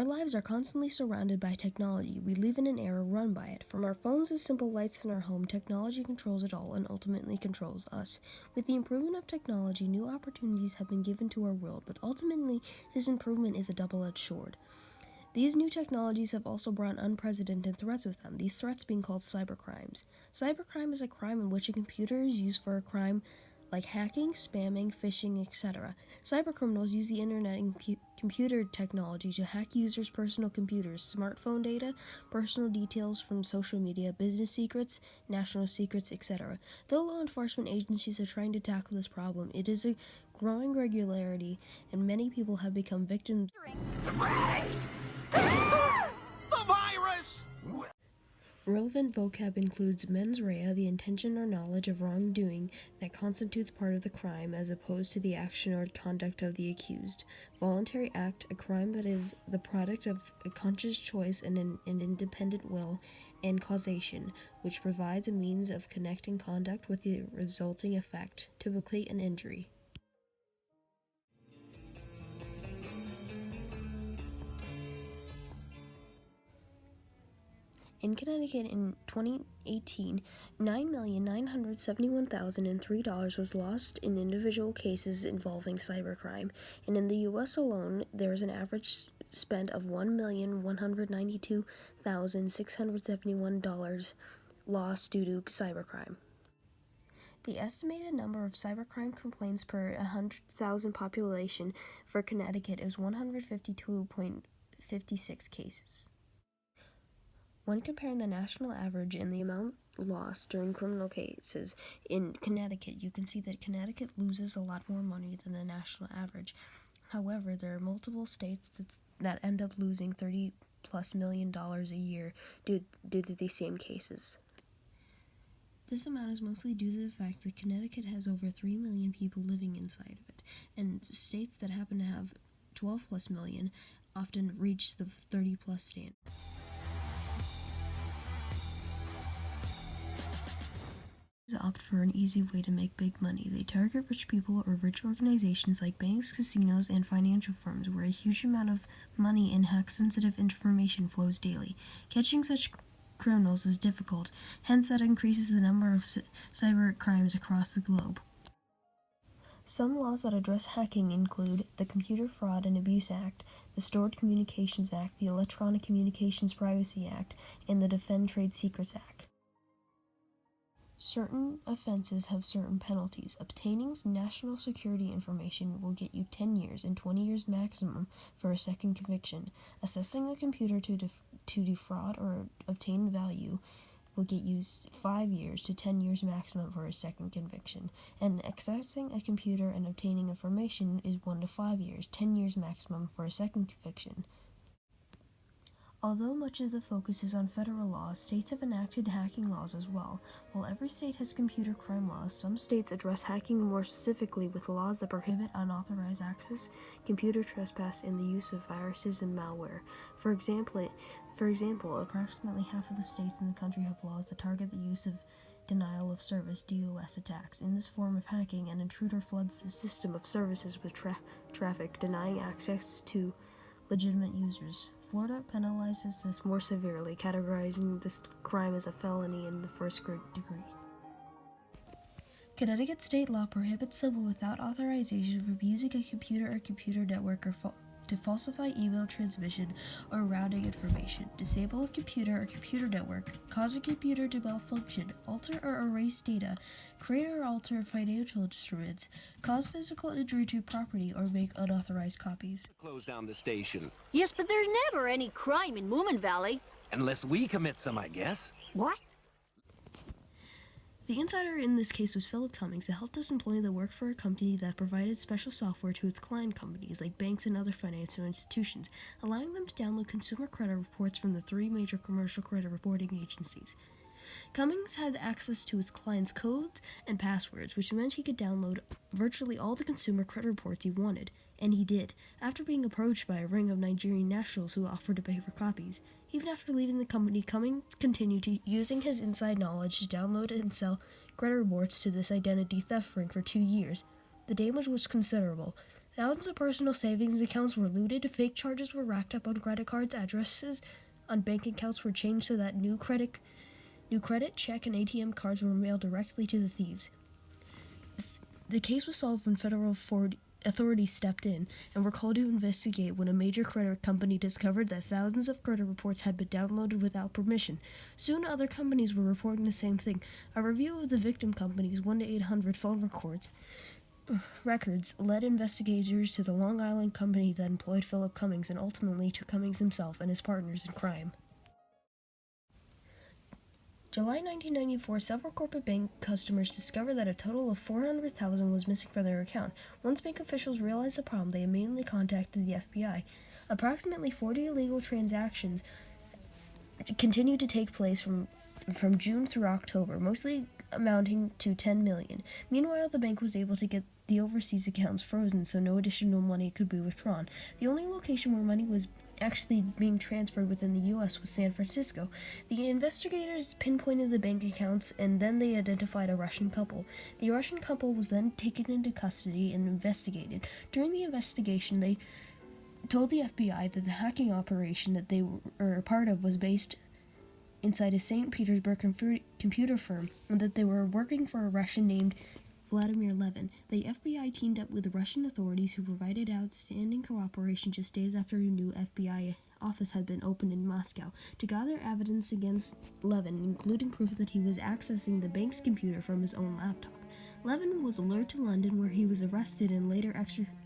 Our lives are constantly surrounded by technology. We live in an era run by it. From our phones to simple lights in our home, technology controls it all and ultimately controls us. With the improvement of technology, new opportunities have been given to our world, but ultimately, this improvement is a double-edged sword. These new technologies have also brought unprecedented threats with them, these threats being called cybercrimes. Cybercrime is a crime in which a computer is used for a crime like hacking, spamming, phishing, etc. Cybercriminals use the internet and computer technology to hack users' personal computers, smartphone data, personal details from social media, business secrets, national secrets, etc. Though law enforcement agencies are trying to tackle this problem, it is a growing regularity, and many people have become victims. Surprise! The virus! Relevant vocab includes mens rea, the intention or knowledge of wrongdoing that constitutes part of the crime as opposed to the action or conduct of the accused. Voluntary act, a crime that is the product of a conscious choice and an independent will, and causation, which provides a means of connecting conduct with the resulting effect, typically an injury. In Connecticut in 2018, $9,971,003 was lost in individual cases involving cybercrime, and in the U.S. alone, there is an average spend of $1,192,671 lost due to cybercrime. The estimated number of cybercrime complaints per 100,000 population for Connecticut is 152.56 cases. When comparing the national average and the amount lost during criminal cases in Connecticut, you can see that Connecticut loses a lot more money than the national average. However, there are multiple states that end up losing $30+ million a year due to these same cases. This amount is mostly due to the fact that Connecticut has over 3 million people living inside of it, and states that happen to have 12+ million often reach the 30+ standard. Opt for an easy way to make big money. They target rich people or rich organizations like banks, casinos, and financial firms where a huge amount of money and hack-sensitive information flows daily. Catching such criminals is difficult, hence that increases the number of cyber crimes across the globe. Some laws that address hacking include the Computer Fraud and Abuse Act, the Stored Communications Act, the Electronic Communications Privacy Act, and the Defend Trade Secrets Act. Certain offenses have certain penalties. Obtaining national security information will get you 10 years and 20 years maximum for a second conviction. Accessing a computer to defraud or obtain value will get you 5 years to 10 years maximum for a second conviction. And accessing a computer and obtaining information is 1 to 5 years, 10 years maximum for a second conviction. Although much of the focus is on federal laws, states have enacted hacking laws as well. While every state has computer crime laws, some states address hacking more specifically with laws that prohibit unauthorized access, computer trespass, and the use of viruses and malware. For example, approximately half of the states in the country have laws that target the use of denial of service (DOS) attacks. In this form of hacking, an intruder floods the system of services with traffic, denying access to legitimate users. Florida penalizes this more severely, categorizing this crime as a felony in the first degree. Connecticut state law prohibits someone without authorization from using a computer or computer network to falsify email transmission or routing information, disable a computer or computer network, cause a computer to malfunction, alter or erase data, create or alter financial instruments, cause physical injury to property, or make unauthorized copies. Close down the station. Yes, but there's never any crime in Moomin Valley. Unless we commit some, I guess. What? The insider in this case was Philip Cummings, a help desk employee that worked for a company that provided special software to its client companies like banks and other financial institutions, allowing them to download consumer credit reports from the 3 major commercial credit reporting agencies. Cummings had access to his clients' codes and passwords, which meant he could download virtually all the consumer credit reports he wanted, and he did, after being approached by a ring of Nigerian nationals who offered to pay for copies. Even after leaving the company, Cummings continued using his inside knowledge to download and sell credit reports to this identity theft ring for 2 years. The damage was considerable. Thousands of personal savings accounts were looted, fake charges were racked up on credit cards, addresses on bank accounts were changed so that new credit, check, and ATM cards were mailed directly to the thieves. The case was solved when federal authorities stepped in and were called to investigate when a major credit company discovered that thousands of credit reports had been downloaded without permission. Soon, other companies were reporting the same thing. A review of the victim company's 1-800 phone records led investigators to the Long Island company that employed Philip Cummings and ultimately to Cummings himself and his partners in crime. July 1994, several corporate bank customers discovered that a total of $400,000 was missing from their account. Once bank officials realized the problem, they immediately contacted the FBI. Approximately 40 illegal transactions continued to take place from June through October, mostly amounting to $10 million. Meanwhile, the bank was able to get the overseas accounts frozen so no additional money could be withdrawn. The only location where money was actually being transferred within the U.S. was San Francisco. The investigators pinpointed the bank accounts and then they identified a Russian couple. The Russian couple was then taken into custody and investigated. During the investigation, they told the FBI that the hacking operation that they were a part of was based inside a St. Petersburg computer firm and that they were working for a Russian named Vladimir Levin. The FBI teamed up with the Russian authorities who provided outstanding cooperation just days after a new FBI office had been opened in Moscow to gather evidence against Levin, including proof that he was accessing the bank's computer from his own laptop. Levin was lured to London where he was arrested and later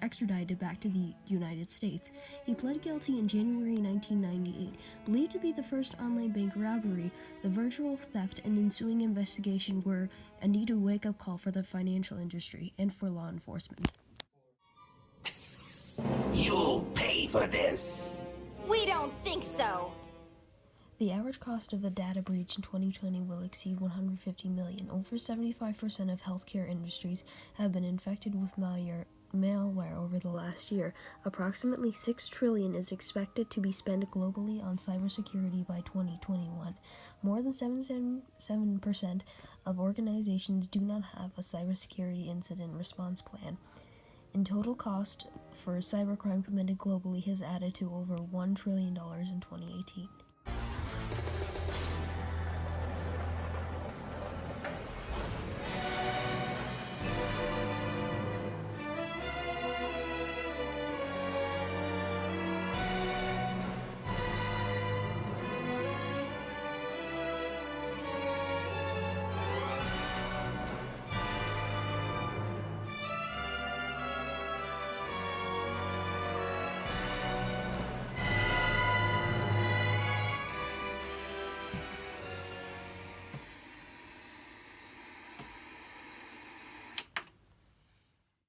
extradited back to the United States. He pled guilty in January 1998. Believed to be the first online bank robbery, the virtual theft and ensuing investigation were a needed wake-up call for the financial industry and for law enforcement. You'll pay for this. We don't think so. The average cost of a data breach in 2020 will exceed $150 million. Over 75% of healthcare industries have been infected with malware over the last year. Approximately $6 trillion is expected to be spent globally on cybersecurity by 2021. More than 77% of organizations do not have a cybersecurity incident response plan. In total cost for cybercrime committed globally has added to over $1 trillion in 2018.